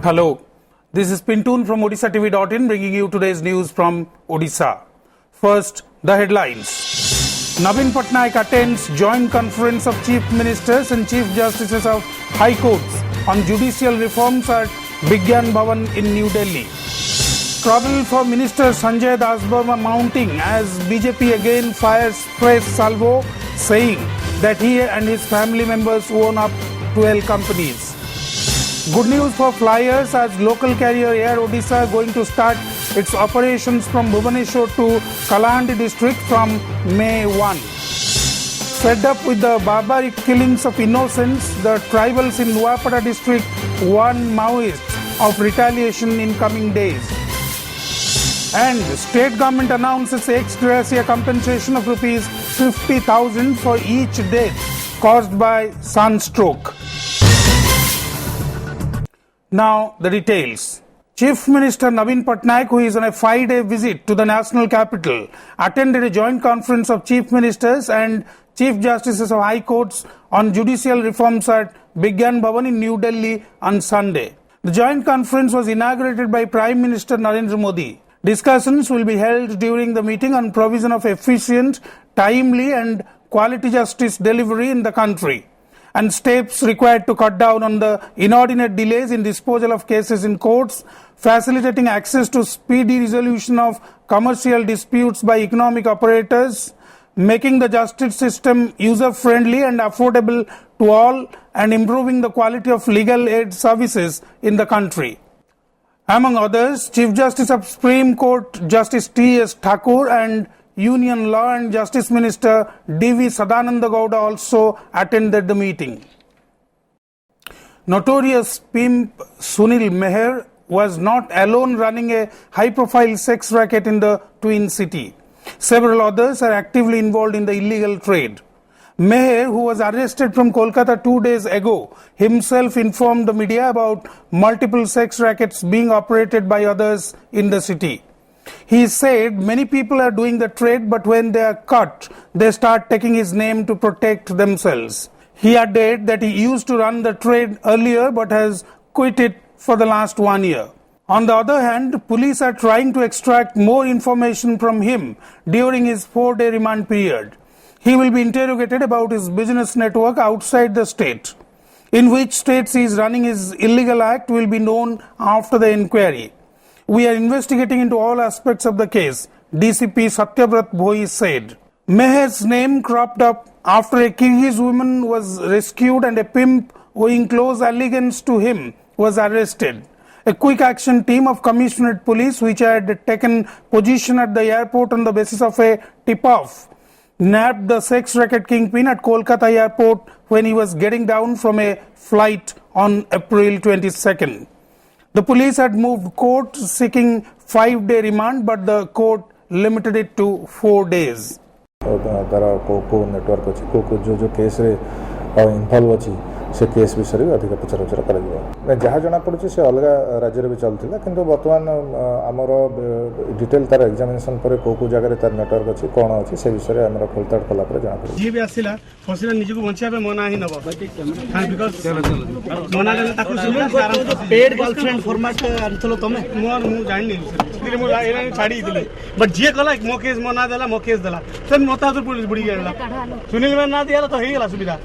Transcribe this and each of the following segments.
Hello, this is Pintoon from Odishatv.in bringing you today's news from Odisha. First, the headlines. Navin Patnaik attends joint conference of Chief Ministers and Chief Justices of High Courts on judicial reforms at Vigyan Bhavan in New Delhi. Trouble for Minister Sanjay Das Burma mounting as BJP again fires press salvo, saying that he and his family members own up 12 companies. Good news for flyers as local carrier Air Odisha going to start its operations from Bhubaneswar to Kalahandi district from May 1. Fed up with the barbaric killings of innocents, the tribals in Nuapada district warn Maoists of retaliation in coming days. And state government announces ex gratia compensation of rupees 50,000 for each death caused by sunstroke. Now the details. Chief Minister Navin Patnaik, who is on a 5-day visit to the national capital, attended a joint conference of Chief Ministers and Chief Justices of High Courts on judicial reforms at Vigyan Bhavan in New Delhi on Sunday. The joint conference was inaugurated by Prime Minister Narendra Modi. Discussions will be held during the meeting on provision of efficient, timely and quality justice delivery in the country, and steps required to cut down on the inordinate delays in disposal of cases in courts, facilitating access to speedy resolution of commercial disputes by economic operators, making the justice system user-friendly and affordable to all, and improving the quality of legal aid services in the country. Among others, Chief Justice of Supreme Court Justice T.S. Thakur and Union Law and Justice Minister D.V. Sadananda Gowda also attended the meeting. Notorious pimp Sunil Meher was not alone running a high-profile sex racket in the Twin City. Several others are actively involved in the illegal trade. Meher, who was arrested from Kolkata 2 days ago, himself informed the media about multiple sex rackets being operated by others in the city. He said many people are doing the trade, but when they are caught, they start taking his name to protect themselves. He added that he used to run the trade earlier but has quit it for the last 1 year. On the other hand, police are trying to extract more information from him during his 4-day remand period. He will be interrogated about his business network outside the state. In which states he is running his illegal act will be known after the inquiry. We are investigating into all aspects of the case, DCP Satyavrat Bhoi said. Meher's name cropped up after a Kyrgyz woman was rescued and a pimp owing close allegiance to him was arrested. A quick action team of Commissionerate Police, which had taken position at the airport on the basis of a tip-off, nabbed the sex racket kingpin at Kolkata airport when he was getting down from a flight on April 22nd. The police had moved court seeking 5-day remand, but the court limited it to 4 days. तारा को network अछि को जो case रे involve अछि से case विषय रे अधिक पचरचर करा मैं जहाँ जना पड़ुछि से अलग राज्य रे भी चलथिला किंतु वर्तमान हमर डिटेल तार एग्जामिनेशन पर को जगह तार नेटवर्क अछि कोन अछि से विषय रे हमरा खोलताड़ कला पर जाना पड़े जी भी आसिला फसिला निज को बंचिया पे मना ही नबो हां बिकॉज़ मना गले ताकू सुबिधा पेड गर्लफ्रेंड फॉर्मेट आनथलो तमे मोर मु जानि नहीं मु एला छाडी दिले बट जे कला मो केस मना देला मो केस देला तन मोता तो पुलिस बुड़ी गेला सुनील में ना दिया तो हे गेला सुविधा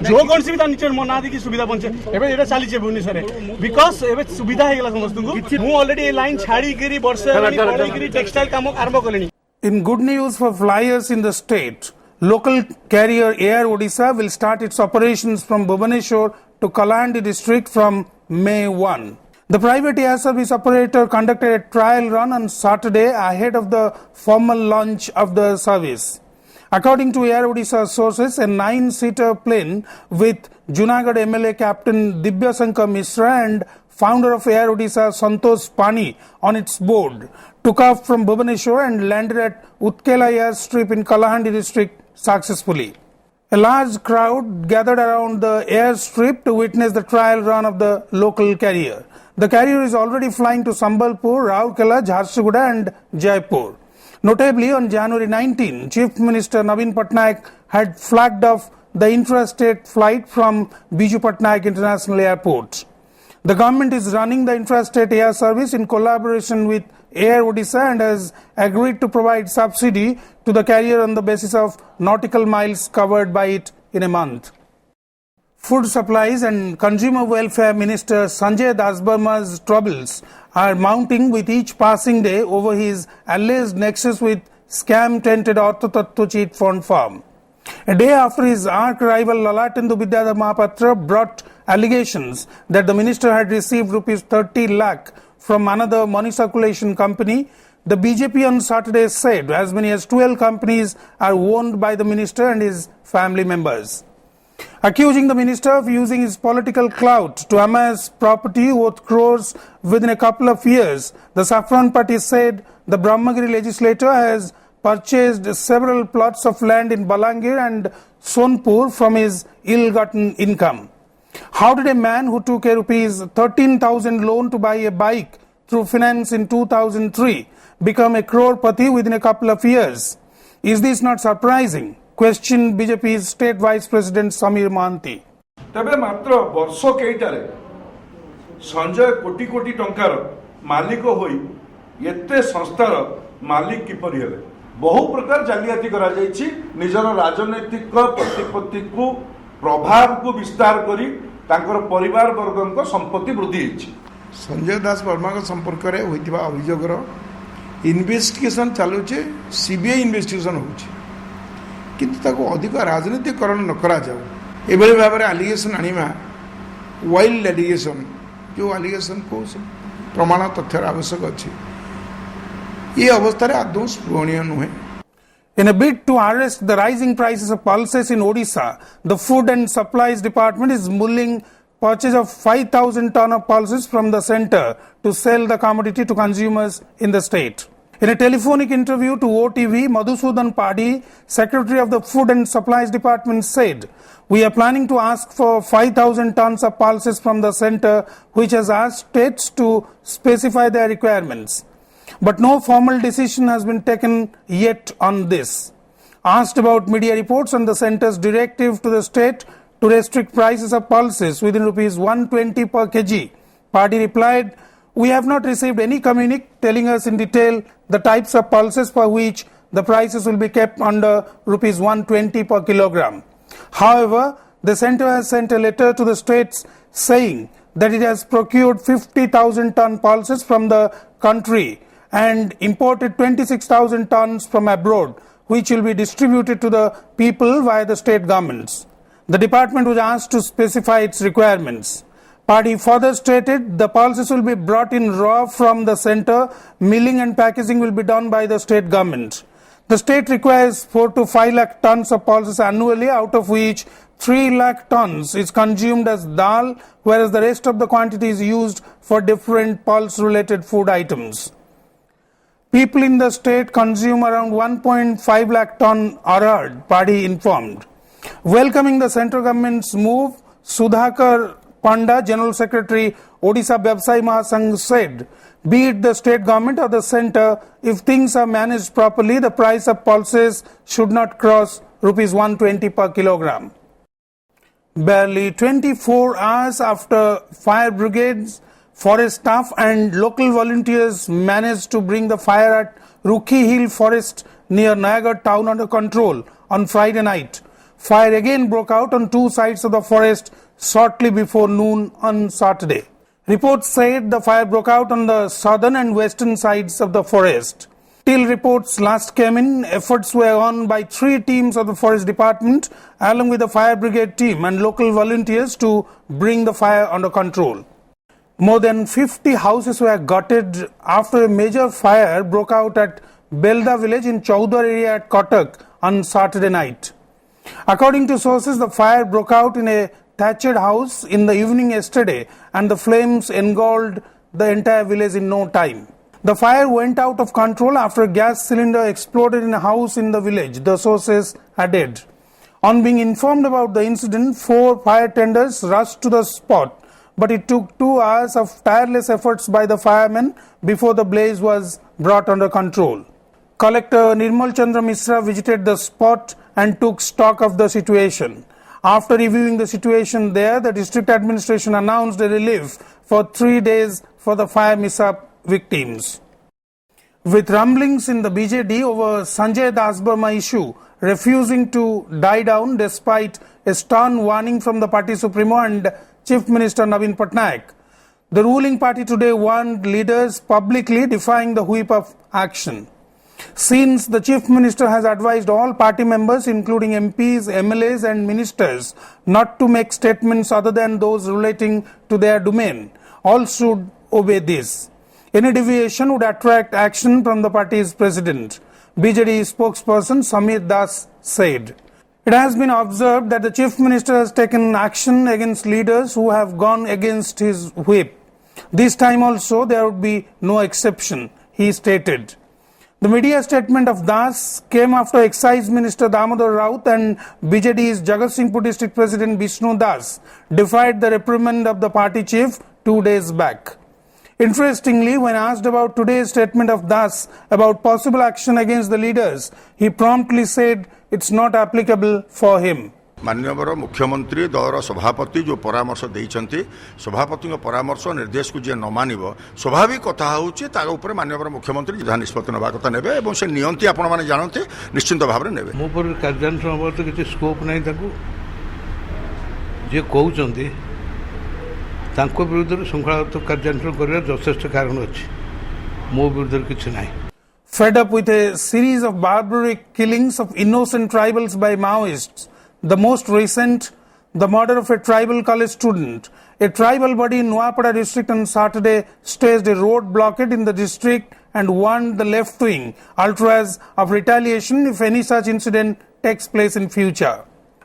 जो कौन सुविधा नीचे मना दी की सुविधा बंचे एबे एटा चाली छे भुवनेश्वर रे बिकॉज़ एबे सुविधा हे गेला समस्त को मु ऑलरेडी ए लाइन छाडी करी वर्षे पड़ी करी टेक्सटाइल काम आरंभ करलेनी. In good news for flyers in the state, local carrier Air Odisha will start its operations from Bhubaneswar to Kalahandi district from May 1. The private air service operator conducted a trial run on Saturday ahead of the formal launch of the service. According to Air Odisha sources, a 9-seater plane with Junagadh MLA Captain Divya Sankar Mishra and founder of Air Odisha Santosh Pani on its board took off from Bhubaneswar and landed at Utkela airstrip in Kalahandi district successfully. A large crowd gathered around the airstrip to witness the trial run of the local carrier. The carrier is already flying to Sambalpur, Rourkela, Jharsuguda and Jaipur. Notably, on January 19, Chief Minister Navin Patnaik had flagged off the intrastate flight from Biju Patnaik International Airport. The government is running the intrastate air service in collaboration with Air Odisha and has agreed to provide subsidy to the carrier on the basis of nautical miles covered by it in a month. Food Supplies and Consumer Welfare Minister Sanjay Das Burma's troubles are mounting with each passing day over his alleged nexus with scam-tainted Odishatv cheat fund firm. A day after his arch-rival Lalatendu Vidyadhar Mahapatra brought allegations that the minister had received rupees 30 lakh from another money circulation company, the BJP on Saturday said as many as 12 companies are owned by the minister and his family members. Accusing the minister of using his political clout to amass property worth crores within a couple of years, the Saffron Party said the Brahmagiri legislator has purchased several plots of land in Balangir and Sonpur from his ill-gotten income. How did a man who took a rupees 13,000 loan to buy a bike through finance in 2003 become a crorepati within a couple of years? Is this not surprising? Questioned BJP's State Vice President Samir Mahanti. तबे मात्र वर्ष केइटारे संजय कोटी कोटी टंकार मालिक होई एते संस्थार मालिक किपरि हेले बहु प्रकार जालियाती करा जायछि निजर राजनैतिक प्रतिपत्ति को प्रभाव को विस्तार करी तांकर परिवार वर्गक संपत्ति वृद्धि हेछि। संजय दास वर्मा के संपर्क रे होइतिबा अभियोगर इन्वेस्टिगेशन चालुचे सीबीआई इन्वेस्टिगेशन होछि किंतु ताको अधिक राजनीतिकरण न करा जाऊ एभली भाव में आलिगेशन आनिमा वाइल्ड एलिगेशन जो आलिगेशन को प्रमाण तथ्यर आवश्यक अच्छी ये अवस्था रे आदौ स्पृहणीय नुहे। In a bid to arrest the rising prices of pulses in Odisha, the Food and Supplies Department is mulling purchase of 5,000 ton of pulses from the centre to sell the commodity to consumers in the state. In a telephonic interview to OTV, Madhusudan Padi, Secretary of the Food and Supplies Department, said, "We are planning to ask for 5,000 tons of pulses from the centre, which has asked states to specify their requirements. But no formal decision has been taken yet on this." Asked about media reports on the centre's directive to the state to restrict prices of pulses within rupees 120 per kg, Padi replied, "We have not received any communique telling us in detail the types of pulses for which the prices will be kept under rupees 120 per kilogram. However, the centre has sent a letter to the states saying that it has procured 50,000 ton pulses from the country and imported 26,000 tons from abroad, which will be distributed to the people via the state governments. The department was asked to specify its requirements." Padi further stated the pulses will be brought in raw from the centre, milling and packaging will be done by the state government. The state requires 4 to 5 lakh tons of pulses annually, out of which 3 lakh tons is consumed as dal, whereas the rest of the quantity is used for different pulse-related food items. People in the state consume around 1.5 lakh ton arad, Padi informed. Welcoming the central government's move, Sudhakar Panda, General Secretary, Odisha Vyavsayi Mahasangh, said, "Be it the state government or the centre, if things are managed properly, the price of pulses should not cross rupees 120 per kilogram." Barely 24 hours after fire brigades, forest staff and local volunteers managed to bring the fire at Rukhi Hill Forest near Nayagarh town under control on Friday night, fire again broke out on two sides of the forest shortly before noon on Saturday. Reports said the fire broke out on the southern and western sides of the forest. Till reports last came in, efforts were on by 3 teams of the forest department along with the fire brigade team and local volunteers to bring the fire under control. More than 50 houses were gutted after a major fire broke out at Belda village in Chaudhar area at Kotak on Saturday night. According to sources, the fire broke out in a thatched house in the evening yesterday and the flames engulfed the entire village in no time. The fire went out of control after a gas cylinder exploded in a house in the village, the sources added. On being informed about the incident, 4 fire tenders rushed to the spot, but it took 2 hours of tireless efforts by the firemen before the blaze was brought under control. Collector Nirmal Chandra Misra visited the spot and took stock of the situation. After reviewing the situation there, the district administration announced a relief for 3 days for the fire mishap victims. With rumblings in the BJD over Sanjay Das Burma issue refusing to die down despite a stern warning from the party supremo and Chief Minister Navin Patnaik, the ruling party today warned leaders publicly defying the whip of action. Since the Chief Minister has advised all party members including MPs, MLAs and ministers not to make statements other than those relating to their domain, all should obey this. Any deviation would attract action from the party's president, BJD spokesperson Samir Das said. It has been observed that the Chief Minister has taken action against leaders who have gone against his whip. This time also there would be no exception, he stated. The media statement of Das came after Excise Minister Damodar Raut and BJD's Jagatsinghpur District President Vishnu Das defied the reprimand of the party chief 2 days back. Interestingly, when asked about today's statement of Das about possible action against the leaders, he promptly said it's not applicable for him. माननीय मुख्यमंत्री दलर सभापति जो परामर्श देइछन्ति सभापति परामर्श निर्देश को जे न मानिब स्वाभाविक कथा होउछि ता ऊपर माननीय मुख्यमंत्री जहाँ निष्पत्ति नबा कथा नेबे एवं से नियंती आपण माने जानते निश्चित भाव में नेबे मो पर कार्यानुष्ठान बाबत किसी स्कोप नहीं ताकू जे कहउछन्ति तांको विरुद्ध श्रृंखलागत कार्यानुष्ठान करिया यथेष्ट कारण अछि मो विरुद्ध किछि नाही. Fed up with a series of barbaric killings of innocent tribals by Maoists, the most recent, the murder of a tribal college student, a tribal body in Nuapada district on Saturday staged a road blockade in the district and warned the left wing ultras of retaliation if any such incident takes place in future.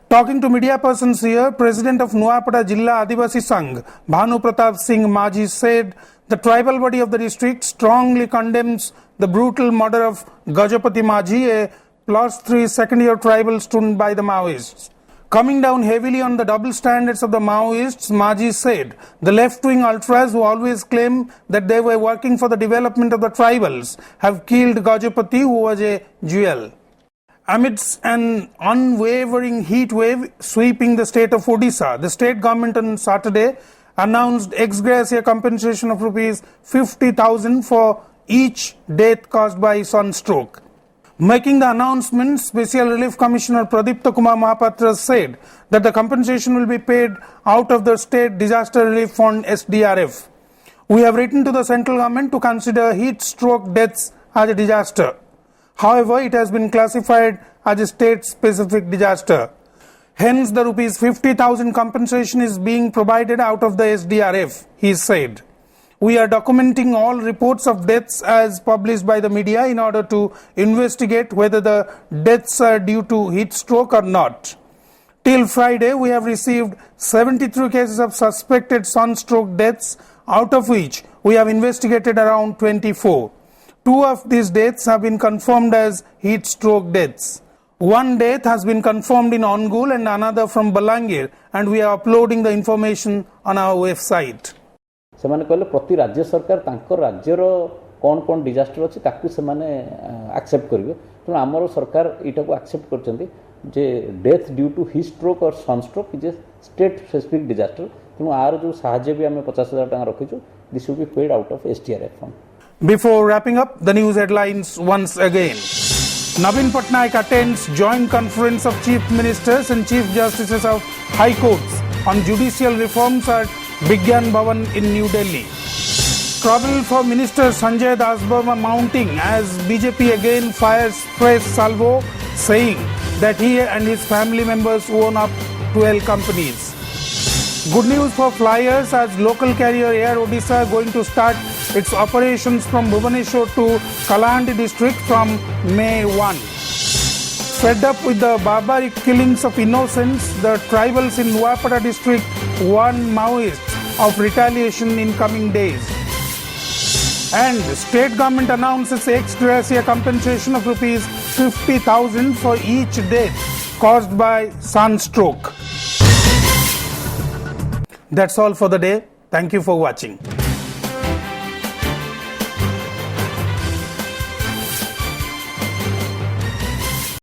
Talking to media persons here, President of Nuapada Jilla Adivasi Sangh, Bhanu Pratap Singh Maji said the tribal body of the district strongly condemns the brutal murder of Gajapati Maji, a +3 second-year tribal student by the Maoists. Coming down heavily on the double standards of the Maoists, Maji said the left-wing ultras who always claim that they were working for the development of the tribals have killed Gajapati, who was a jewel. Amidst an unwavering heat wave sweeping the state of Odisha, the state government on Saturday announced ex gratia compensation of rupees 50,000 for each death caused by sunstroke. Making the announcement, Special Relief Commissioner Pradipta Kumar Mahapatra said that the compensation will be paid out of the State Disaster Relief Fund SDRF. We have written to the central government to consider heat stroke deaths as a disaster. However, it has been classified as a state-specific disaster. Hence, the rupees 50,000 compensation is being provided out of the SDRF, he said. We are documenting all reports of deaths as published by the media in order to investigate whether the deaths are due to heat stroke or not. Till Friday, we have received 73 cases of suspected sunstroke deaths, out of which we have investigated around 24. 2 of these deaths have been confirmed as heat stroke deaths. One death has been confirmed in Ongul and another from Balangir, and we are uploading the information on our website. ସେମାନେ କହିଲେ ପ୍ରତି ରାଜ୍ୟ ସରକାର ତାଙ୍କ ରାଜ୍ୟର କ'ଣ କ'ଣ disaster ଅଛି ତାକୁ ସେମାନେ ଆକ୍ସେପ୍ଟ କରିବେ. ତେଣୁ ଆମର ସରକାର ଏଇଟାକୁ ଆକ୍ସେପ୍ଟ କରିଛନ୍ତି ଯେ death due to heat stroke or sunstroke is a state specific disaster. ତେଣୁ ଆର ଯେଉଁ ସାହାଯ୍ୟ ବି ଆମେ 50,000 ଟଙ୍କା ରଖିଛୁ, this will be paid out of SDRF fund. Before wrapping up, the news headlines once again. Navin Patnaik attends joint conference of chief ministers and chief justices of high courts on judicial reforms at Vigyan Bhavan in New Delhi. Trouble for Minister Sanjay Das Burma mounting as BJP again fires press salvo, saying that he and his family members own up 12 companies. Good news for flyers as local carrier Air Odisha going to start its operations from Bhubaneswar to Kalahandi district from May 1. Fed up with the barbaric killings of innocents, the tribals in Nuapada district warn Maoists of retaliation in coming days. And state government announces ex gratia compensation of rupees 50,000 for each death caused by sunstroke. That's all for the day. Thank you for watching.